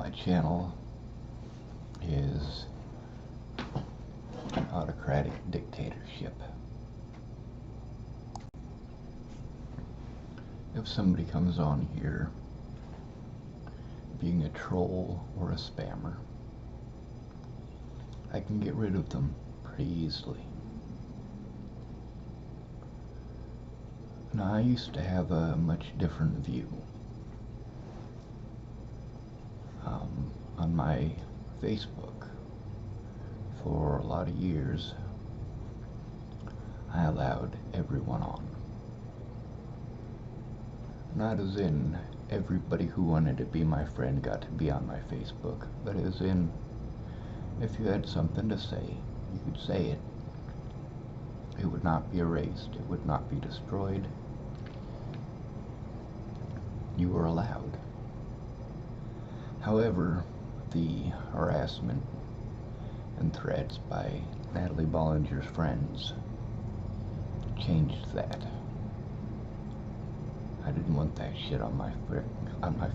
my channel is an autocratic dictatorship. If somebody comes on here being a troll or a spammer, I can get rid of them pretty easily. Now, I used to have a much different view. On my Facebook, for a lot of years, I allowed everyone on. Not as in everybody who wanted to be my friend got to be on my Facebook, but as in, if you had something to say, you could say it. It would not be erased. It would not be destroyed. You were allowed. However, the harassment and threats by Natalie Bollinger's friends changed that. I didn't want that shit on my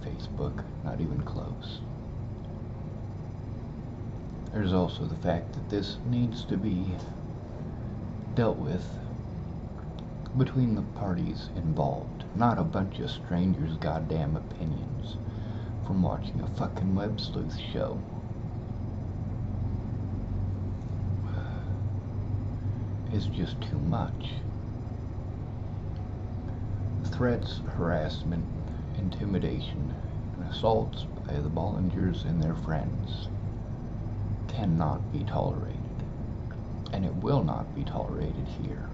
Facebook, not even close. There's also the fact that this needs to be dealt with between the parties involved, not a bunch of strangers' goddamn opinions from watching a fucking web sleuth show. It's just too much. Threats, harassment, intimidation, and assaults by the Bollingers and their friends cannot be tolerated, and it will not be tolerated here.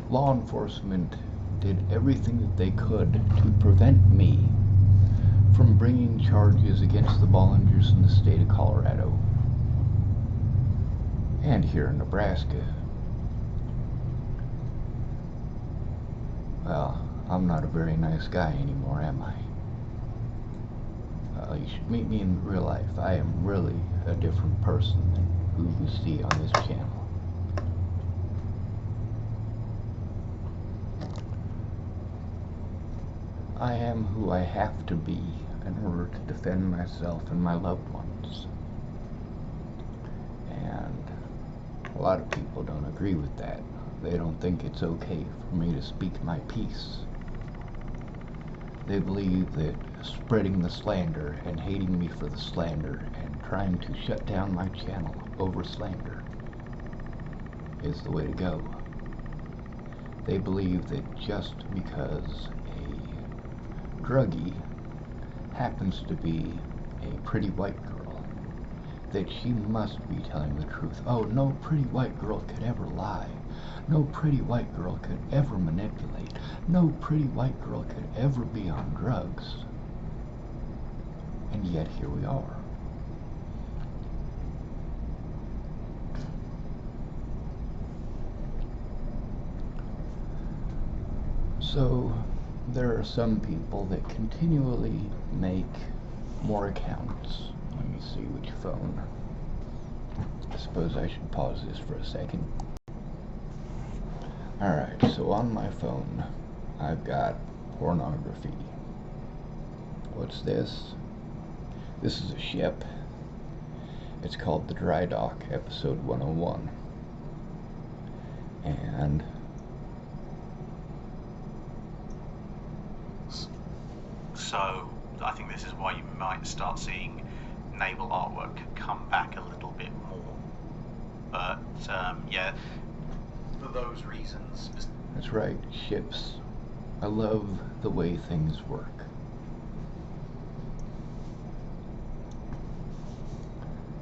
Law enforcement did everything that they could to prevent me from bringing charges against the Bollingers in the state of Colorado and here in Nebraska. Well, I'm not a very nice guy anymore, am I? Well, you should meet me in real life. I am really a different person than who you see on this channel. I am who I have to be in order to defend myself and my loved ones. And a lot of people don't agree with that. They don't think it's okay for me to speak my piece. They believe that spreading the slander and hating me for the slander and trying to shut down my channel over slander is the way to go. They believe that just because a druggie happens to be a pretty white girl, that she must be telling the truth. Oh, no pretty white girl could ever lie. No pretty white girl could ever manipulate. No pretty white girl could ever be on drugs. And yet here we are. So there are some people that continually make more accounts. Let me see which phone. I suppose I should pause this for a second. Alright, so on my phone, I've got pornography. What's this? This is a ship. It's called the Dry Dock, episode 101. And so I think this is why you might start seeing naval artwork come back a little bit more. But yeah, for those reasons. That's right, ships. I love the way things work.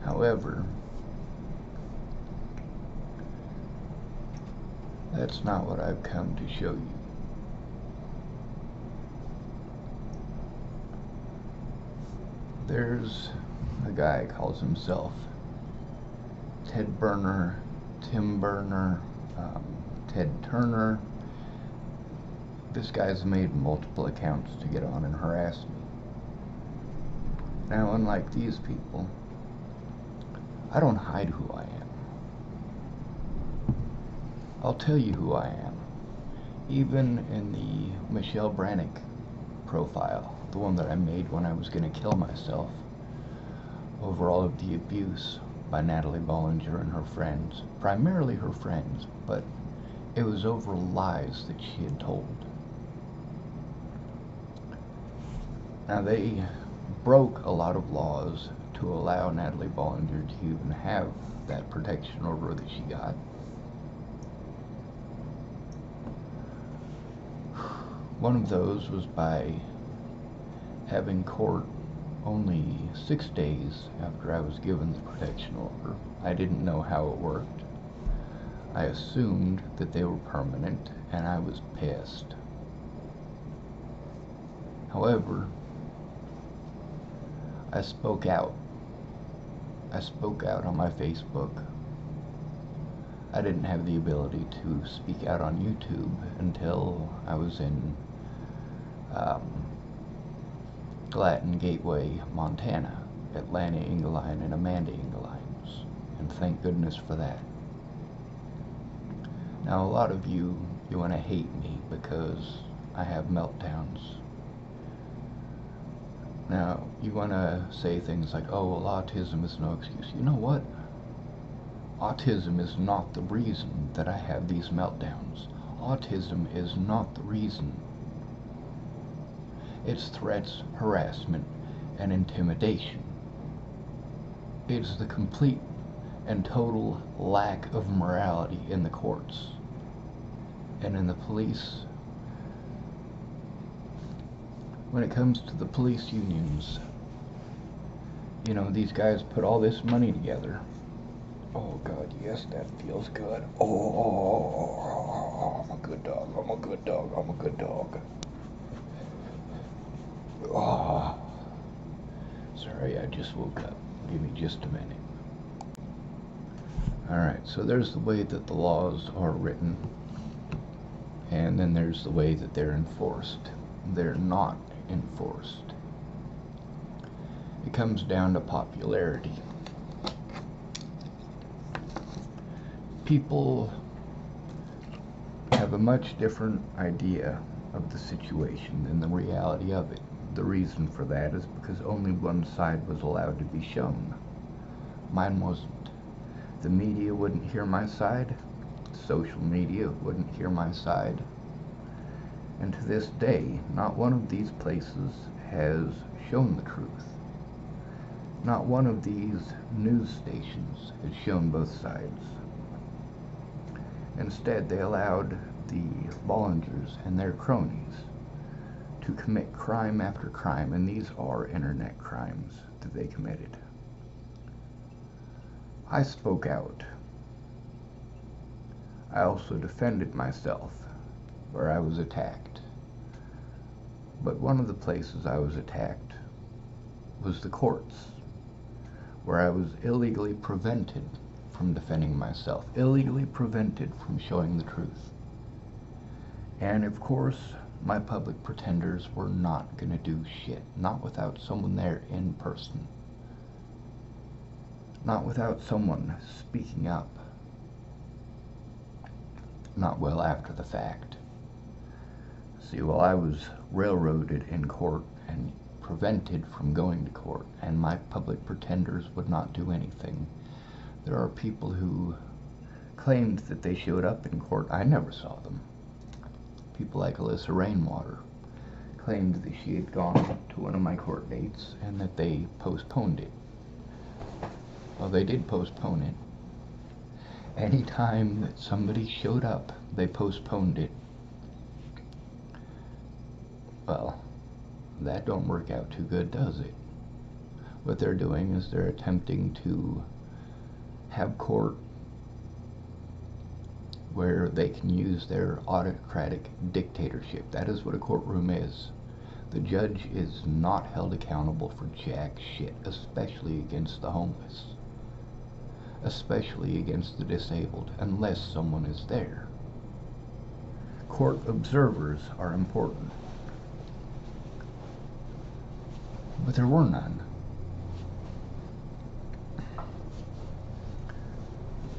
However, that's not what I've come to show you. There's a guy calls himself Ted Burner, Tim Burner, Ted Turner. This guy's made multiple accounts to get on and harass me. Now, unlike these people, I don't hide who I am. I'll tell you who I am. Even in the Michelle Brannick profile the one that I made when I was going to kill myself over all of the abuse by Natalie Bollinger and her friends, primarily her friends, but it was over lies that she had told. Now, they broke a lot of laws to allow Natalie Bollinger to even have that protection order that she got. One of those was by having court only 6 days after I was given the protection order. I didn't know how it worked. I assumed that they were permanent, and I was pissed. However, I spoke out. I spoke out on my Facebook. I didn't have the ability to speak out on YouTube until I was in Latin Gateway, Montana, Atlanta Ingeline and Amanda Ingelines, and thank goodness for that. Now, a lot of you want to hate me because I have meltdowns. Now, you want to say things like, oh, well, autism is no excuse. You know what? Autism is not the reason that I have these meltdowns. Autism is not the reason. It's threats, harassment, and intimidation. It's the complete and total lack of morality in the courts and in the police. When it comes to the police unions, you know, these guys put all this money together. Oh God, yes, that feels good. Oh, I'm a good dog, I'm a good dog, I'm a good dog. Oh, sorry, I just woke up. Give me just a minute. Alright, so there's the way that the laws are written, and then there's the way that they're enforced. They're not enforced. It comes down to popularity. People have a much different idea of the situation than the reality of it. The reason for that is because only one side was allowed to be shown. Mine wasn't. The media wouldn't hear my side. Social media wouldn't hear my side. And to this day, not one of these places has shown the truth. Not one of these news stations has shown both sides. Instead, they allowed the Bollingers and their cronies to commit crime after crime, and these are internet crimes that they committed. I spoke out. I also defended myself where I was attacked. But one of the places I was attacked was the courts, where I was illegally prevented from defending myself, illegally prevented from showing the truth. And of course, my public pretenders were not going to do shit, not without someone there in person, not without someone speaking up, not well after the fact. See, while I was railroaded in court and prevented from going to court, and my public pretenders would not do anything, there are people who claimed that they showed up in court. I never saw them. People like Alyssa Rainwater claimed that she had gone to one of my court dates and that they postponed it. Well, they did postpone it. Anytime that somebody showed up, they postponed it. Well, that don't work out too good, does it? What they're doing is they're attempting to have court where they can use their autocratic dictatorship. That is what a courtroom is. The judge is not held accountable for jack shit, especially against the homeless, especially against the disabled, unless someone is there. Court observers are important, but there were none.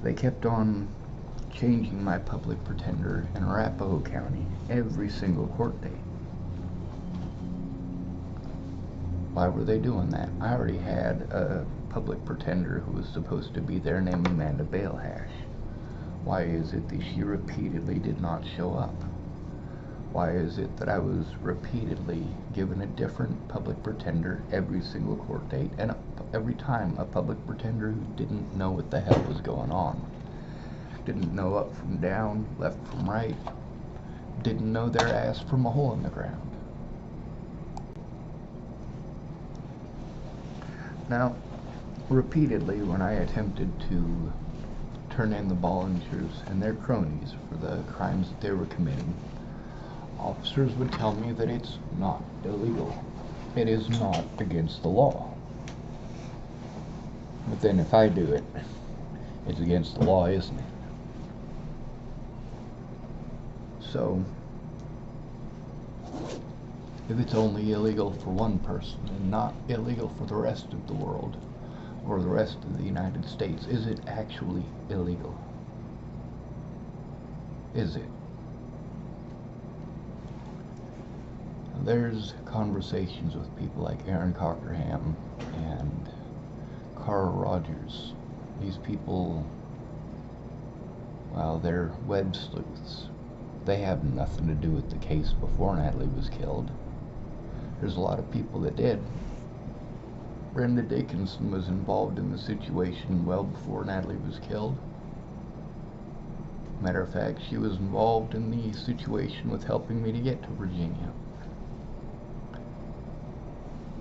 They kept on changing my public pretender in Arapahoe County every single court date. Why were they doing that? I already had a public pretender who was supposed to be there named Amanda Balehash. Why is it that she repeatedly did not show up? Why is it that I was repeatedly given a different public pretender every single court date, and every time a public pretender who didn't know what the hell was going on? Didn't know up from down, left from right, didn't know their ass from a hole in the ground. Now, repeatedly when I attempted to turn in the Bollingers and their cronies for the crimes that they were committing, officers would tell me that it's not illegal. It is not against the law. But then if I do it, it's against the law, isn't it? So, if it's only illegal for one person and not illegal for the rest of the world or the rest of the United States, is it actually illegal? Is it? There's conversations with people like Aaron Cockerham and Carl Rogers. These people, well, they're web sleuths. They have nothing to do with the case before Natalie was killed. There's a lot of people that did. Brenda Dickinson was involved in the situation well before Natalie was killed. Matter of fact, she was involved in the situation with helping me to get to Virginia.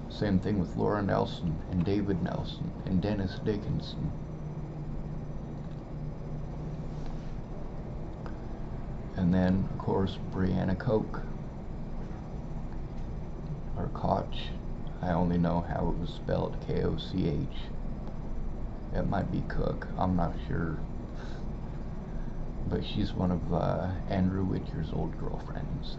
Same thing with Laura Nelson and David Nelson and Dennis Dickinson. And then, of course, Brianna Koch, or Koch. I only know how it was spelled, K-O-C-H. It might be Cook, I'm not sure. But she's one of Andrew Whitcher's old girlfriends.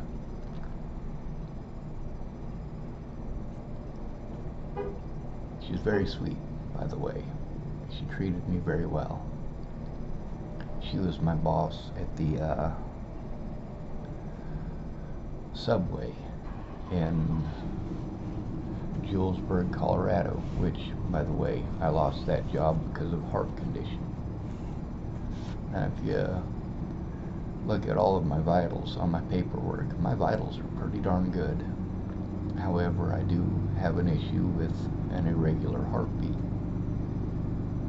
She's very sweet, by the way. She treated me very well. She was my boss at the subway in Julesburg, Colorado, which, by the way, I lost that job because of heart condition. Now, if you look at all of my vitals on my paperwork, my vitals are pretty darn good. However, I do have an issue with an irregular heartbeat.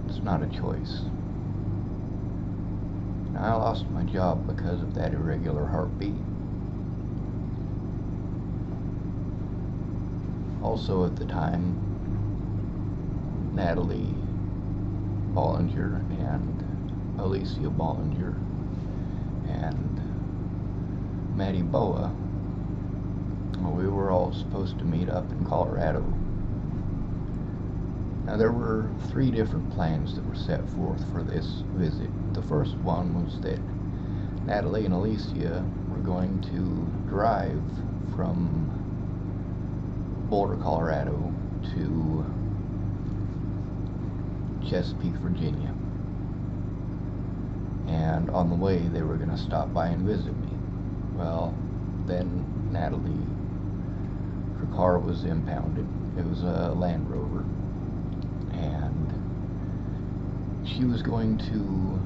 It's not a choice. Now, I lost my job because of that irregular heartbeat. Also at the time, Natalie Bollinger and Alicia Bollinger and Maddie Boa, well, we were all supposed to meet up in Colorado. Now, there were 3 different plans that were set forth for this visit. The first one was that Natalie and Alicia were going to drive from Boulder, Colorado to Chesapeake, Virginia. And on the way, they were going to stop by and visit me. Well, then Natalie, her car was impounded. It was a Land Rover. And she was going to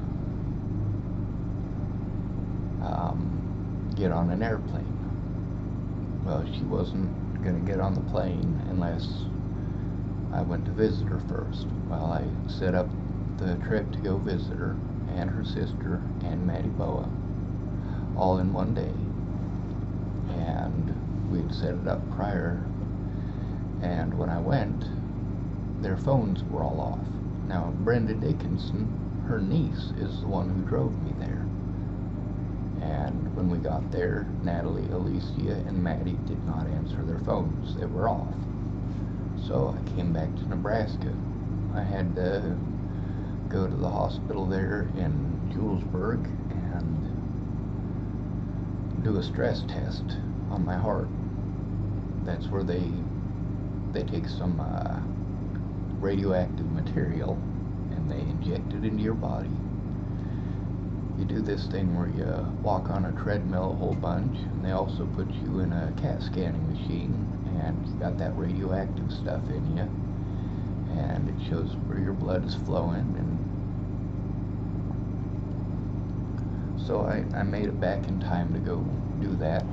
get on an airplane. Well, she wasn't going to get on the plane unless I went to visit her first. Well, I set up the trip to go visit her and her sister and Maddie Boa all in one day, and we'd set it up prior, and when I went, their phones were all off. Now, Brenda Dickinson, her niece, is the one who drove me there. And when we got there, Natalie, Alicia, and Maddie did not answer their phones. They were off. So I came back to Nebraska. I had to go to the hospital there in Julesburg and do a stress test on my heart. That's where they take some radioactive material and they inject it into your body. you do this thing where you walk on a treadmill a whole bunch, and they also put you in a CAT scanning machine, and you got that radioactive stuff in you, and it shows where your blood is flowing. And so I made it back in time to go do that.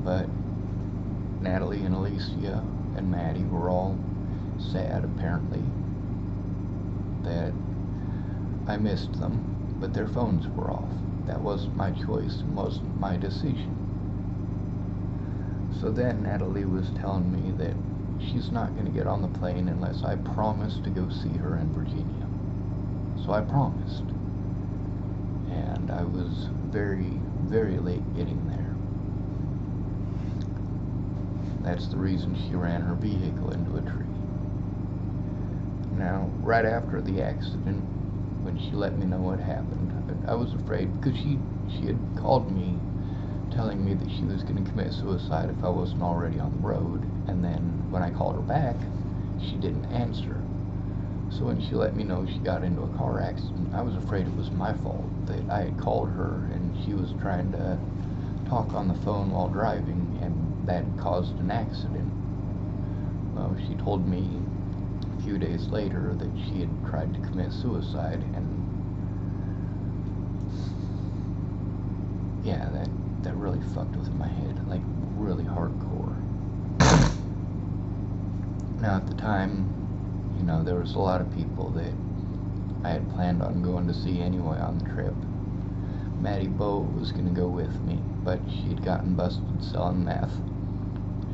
But Natalie and Alicia and Maddie were all sad, apparently, that I missed them, but their phones were off. That wasn't my choice and wasn't my decision. So then Natalie was telling me that she's not going to get on the plane unless I promise to go see her in Virginia. So I promised. And I was very, very late getting there. That's the reason she ran her vehicle into a tree. Now, right after the accident, when she let me know what happened, I was afraid, because she had called me telling me that she was going to commit suicide if I wasn't already on the road, and then when I called her back, she didn't answer. So when she let me know she got into a car accident, I was afraid it was my fault, that I had called her and she was trying to talk on the phone while driving, and that caused an accident. Well, she told me a few days later that she had tried to commit suicide, and yeah, that really fucked with my head, like really hardcore. Now at the time, you know, there was a lot of people that I had planned on going to see anyway on the trip. Maddie Bowe was going to go with me, but she had gotten busted selling meth,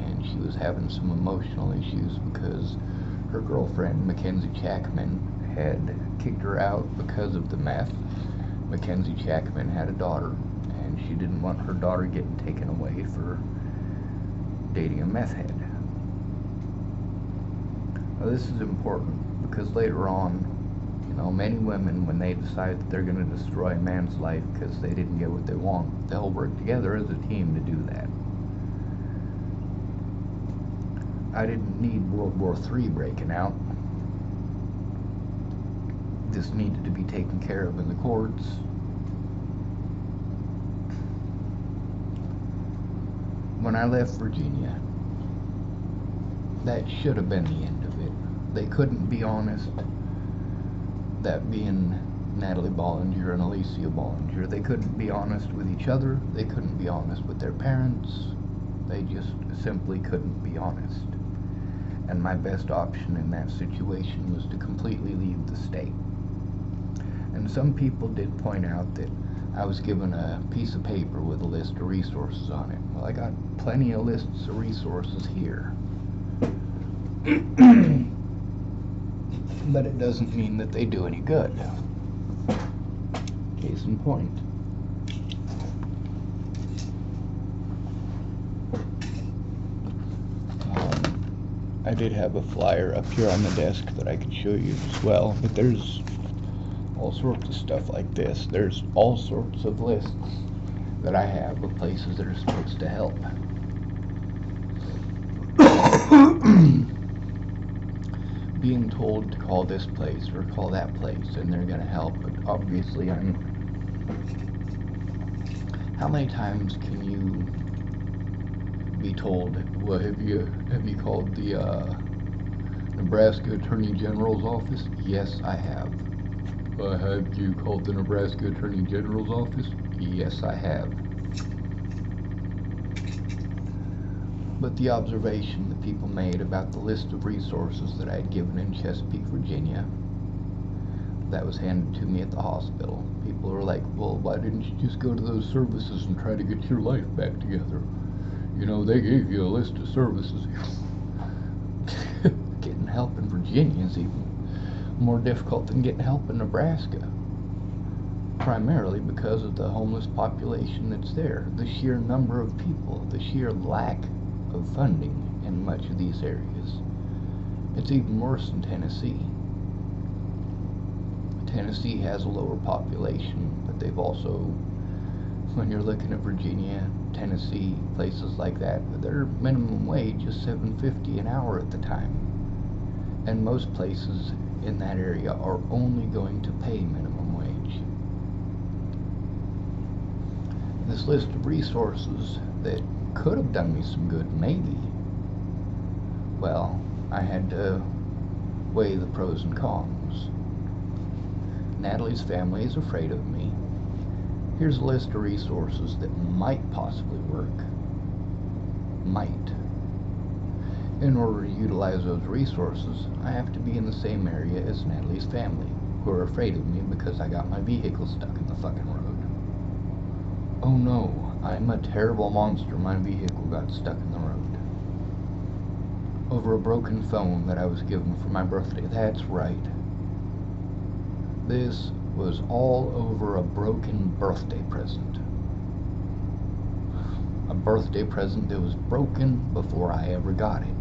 and she was having some emotional issues because her girlfriend, Mackenzie Chapman, had kicked her out because of the meth. Mackenzie Chapman had a daughter, and she didn't want her daughter getting taken away for dating a meth head. Now, this is important because later on, you know, many women, when they decide that they're going to destroy a man's life because they didn't get what they want, they'll work together as a team to do that. I didn't need World War III breaking out. This needed to be taken care of in the courts. When I left Virginia, that should have been the end of it. They couldn't be honest. That being Natalie Bollinger and Alicia Bollinger, they couldn't be honest with each other. They couldn't be honest with their parents. They just simply couldn't be honest. And my best option in that situation was to completely leave the state. And some people did point out that I was given a piece of paper with a list of resources on it. Well, I got plenty of lists of resources here. But it doesn't mean that they do any good. Case in point. I did have a flyer up here on the desk that I could show you as well, but there's all sorts of stuff like this. There's all sorts of lists that I have of places that are supposed to help. Being told to call this place or call that place and they're going to help, but obviously how many times can you be told, well, have you called the Nebraska Attorney General's office? Yes, I have. Have you called the Nebraska Attorney General's office? Yes, I have. But the observation that people made about the list of resources that I had given in Chesapeake, Virginia, that was handed to me at the hospital, people were like, well, why didn't you just go to those services and try to get your life back together? You know, they gave you a list of services. Getting help in Virginia is even more difficult than getting help in Nebraska. Primarily because of the homeless population that's there, the sheer number of people, the sheer lack of funding in much of these areas. It's even worse in Tennessee. Tennessee has a lower population, but they've also, when you're looking at Virginia, Tennessee, places like that, their minimum wage is $7.50 an hour at the time. And most places in that area are only going to pay minimum wage. this list of resources that could have done me some good, maybe. Well, I had to weigh the pros and cons. Natalie's family is afraid of me. Here's a list of resources that might possibly work. Might. In order to utilize those resources, I have to be in the same area as Natalie's family, who are afraid of me because I got my vehicle stuck in the fucking road. Oh no, I'm a terrible monster. My vehicle got stuck in the road. Over a broken phone that I was given for my birthday. That's right. This was all over a broken birthday present. A birthday present that was broken before I ever got it.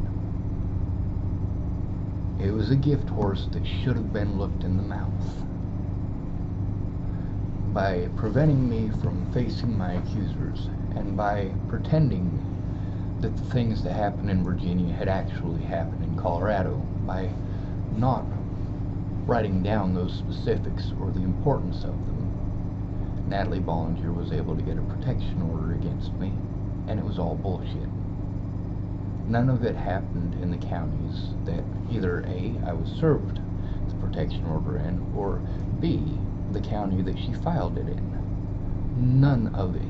It was a gift horse that should have been looked in the mouth. By preventing me from facing my accusers, and by pretending that the things that happened in Virginia had actually happened in Colorado, by not writing down those specifics or the importance of them, Natalie Bollinger was able to get a protection order against me, and it was all bullshit. None of it happened in the counties that either A, I was served the protection order in, or B, the county that she filed it in. None of it.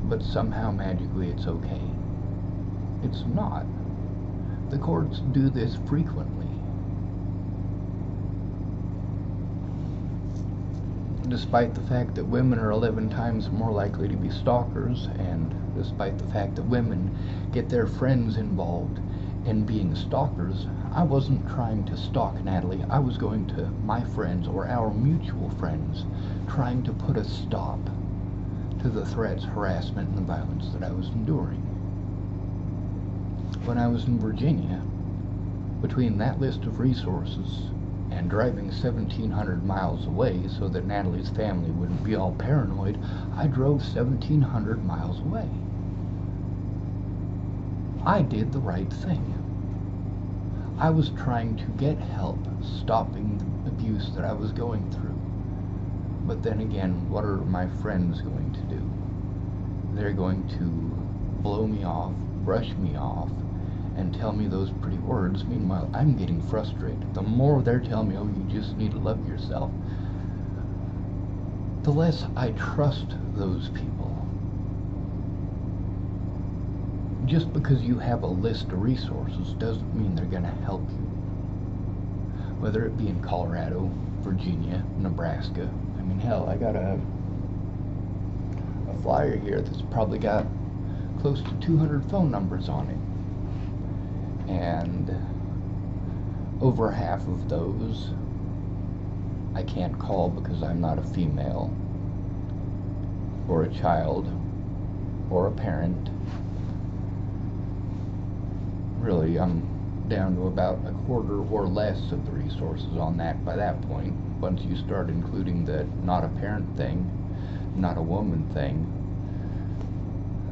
But somehow magically it's okay. It's not. The courts do this frequently. Despite the fact that women are 11 times more likely to be stalkers, and despite the fact that women get their friends involved in being stalkers, I wasn't trying to stalk Natalie. I was going to my friends, or our mutual friends, trying to put a stop to the threats, harassment, and the violence that I was enduring. When I was in Virginia, between that list of resources and driving 1,700 miles away so that Natalie's family wouldn't be all paranoid, I drove 1,700 miles away. I did the right thing. I was trying to get help stopping the abuse that I was going through. But then again, what are my friends going to do? They're going to blow me off, brush me off, and tell me those pretty words. Meanwhile, I'm getting frustrated. The more they're telling me, oh, you just need to love yourself, the less I trust those people. Just because you have a list of resources doesn't mean they're going to help you. Whether it be in Colorado, Virginia, Nebraska. I mean, hell, I got a flyer here that's probably got close to 200 phone numbers on it. And over half of those I can't call because I'm not a female, or a child, or a parent. Really, I'm down to about a quarter or less of the resources on that by that point. Once you start including the not a parent thing, not a woman thing,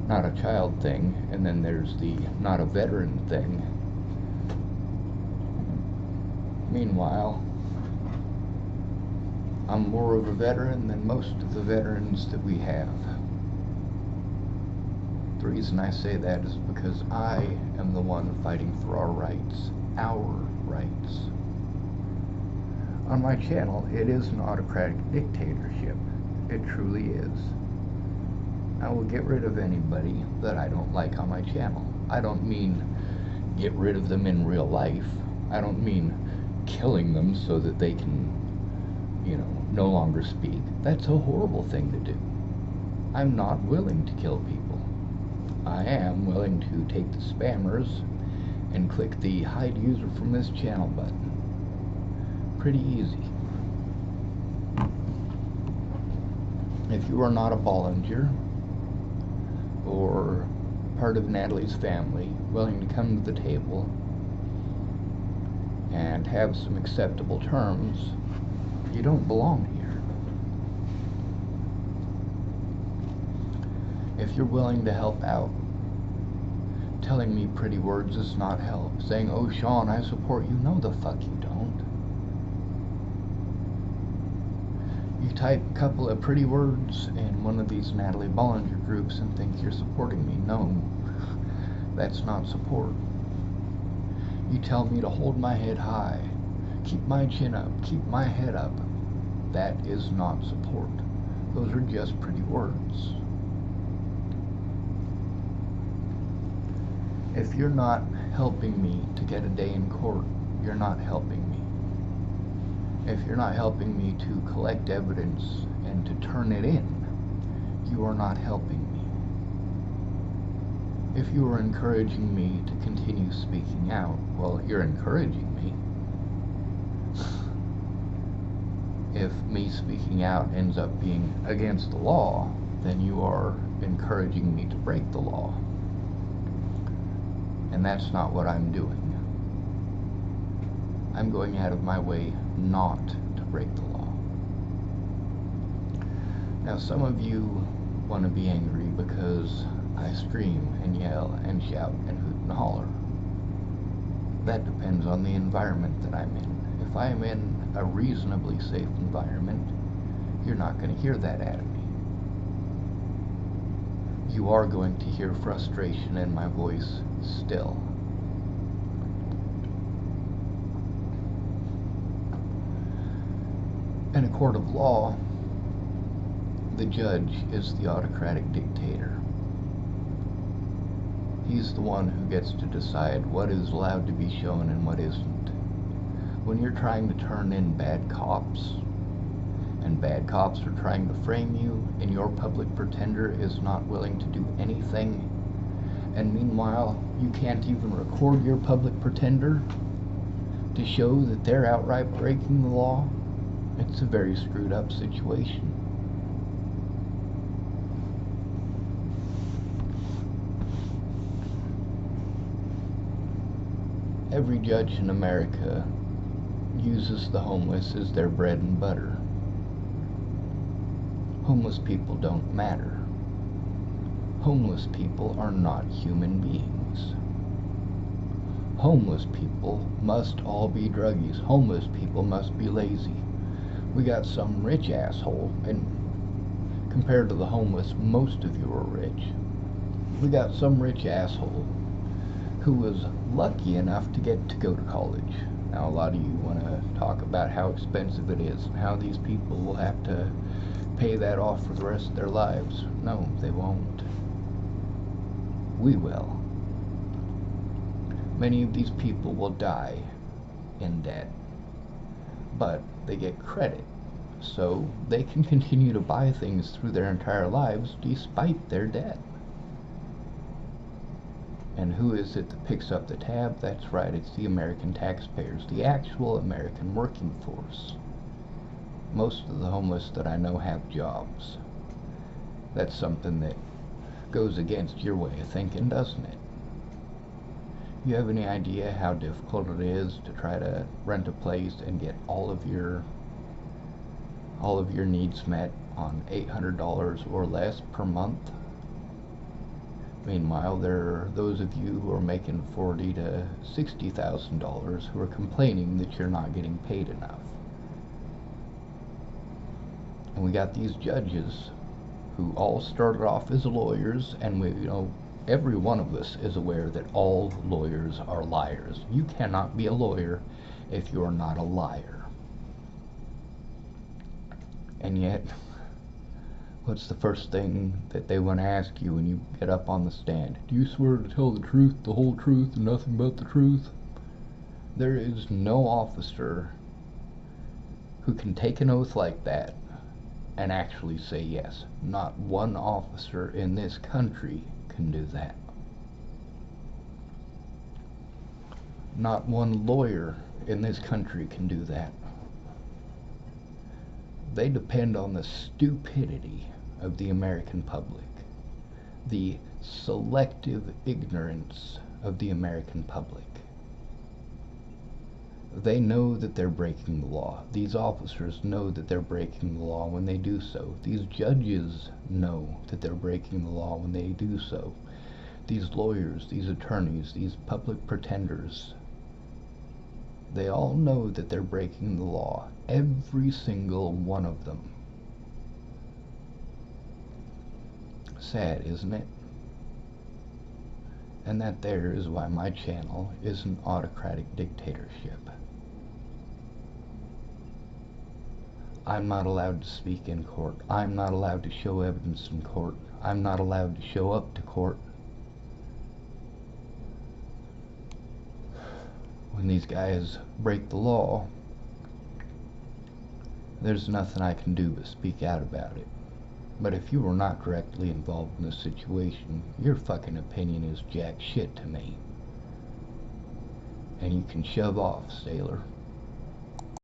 not a child thing, and then there's the not a veteran thing. Meanwhile, I'm more of a veteran than most of the veterans that we have. The reason I say that is because I am the one fighting for our rights. Our rights. On my channel, it is an autocratic dictatorship. It truly is. I will get rid of anybody that I don't like on my channel. I don't mean get rid of them in real life. I don't mean killing them so that they can, no longer speak. That's a horrible thing to do. I'm not willing to kill people. I am willing to take the spammers and click the hide user from this channel button. Pretty easy. If you are not a Bollinger or part of Natalie's family willing to come to the table and have some acceptable terms, you don't belong here. If you're willing to help out, telling me pretty words is not help. Saying, oh, Sean, I support you. No, the fuck you don't. You type a couple of pretty words in one of these Natalie Bollinger groups and think you're supporting me. No, that's not support. You tell me to hold my head high, keep my chin up, keep my head up. That is not support. Those are just pretty words. If you're not helping me to get a day in court, you're not helping me. If you're not helping me to collect evidence and to turn it in, you are not helping me. If you are encouraging me to continue speaking out, well, you're encouraging me. If me speaking out ends up being against the law, then you are encouraging me to break the law. And that's not what I'm doing. I'm going out of my way not to break the law. Now, some of you want to be angry because I scream and yell and shout and hoot and holler. That depends on the environment that I'm in. If I am in a reasonably safe environment, you're not going to hear that out of me. You are going to hear frustration in my voice still. In a court of law, the judge is the autocratic dictator. He's the one who gets to decide what is allowed to be shown and what isn't. When you're trying to turn in bad cops, and bad cops are trying to frame you, and your public pretender is not willing to do anything, and meanwhile you can't even record your public pretender to show that they're outright breaking the law, it's a very screwed up situation. Every judge in America uses the homeless as their bread and butter. Homeless people don't matter. Homeless people are not human beings. Homeless people must all be druggies. Homeless people must be lazy. We got some rich asshole, and compared to the homeless, most of you are rich. We got some rich asshole who was lucky enough to get to go to college. Now, a lot of you want to talk about how expensive it is and how these people will have to pay that off for the rest of their lives. No, they won't. We will. Many of these people will die in debt, but they get credit, so they can continue to buy things through their entire lives despite their debt. And who is it that picks up the tab? That's right, it's the American taxpayers, the actual American working force. Most of the homeless that I know have jobs. That's something that goes against your way of thinking, doesn't it? You have any idea how difficult it is to try to rent a place and get all of your needs met on $800 or less per month? Meanwhile, there are those of you who are making $40,000 to $60,000 who are complaining that you're not getting paid enough. And we got these judges who all started off as lawyers, and every one of us is aware that all lawyers are liars. You cannot be a lawyer if you're not a liar. And yet, what's the first thing that they want to ask you when you get up on the stand? Do you swear to tell the truth, the whole truth, and nothing but the truth? There is no officer who can take an oath like that and actually say yes. Not one officer in this country can do that. Not one lawyer in this country can do that. They depend on the stupidity of the American public, the selective ignorance of the American public. They know that they're breaking the law. These officers know that they're breaking the law when they do so. These judges know that they're breaking the law when they do so. These lawyers, these attorneys, these public pretenders, they all know that they're breaking the law. Every single one of them. Sad, isn't it? And that there is why my channel is an autocratic dictatorship. I'm not allowed to speak in court. I'm not allowed to show evidence in court. I'm not allowed to show up to court. When these guys break the law, there's nothing I can do but speak out about it. But if you were not directly involved in this situation, your fucking opinion is jack shit to me. And you can shove off, sailor.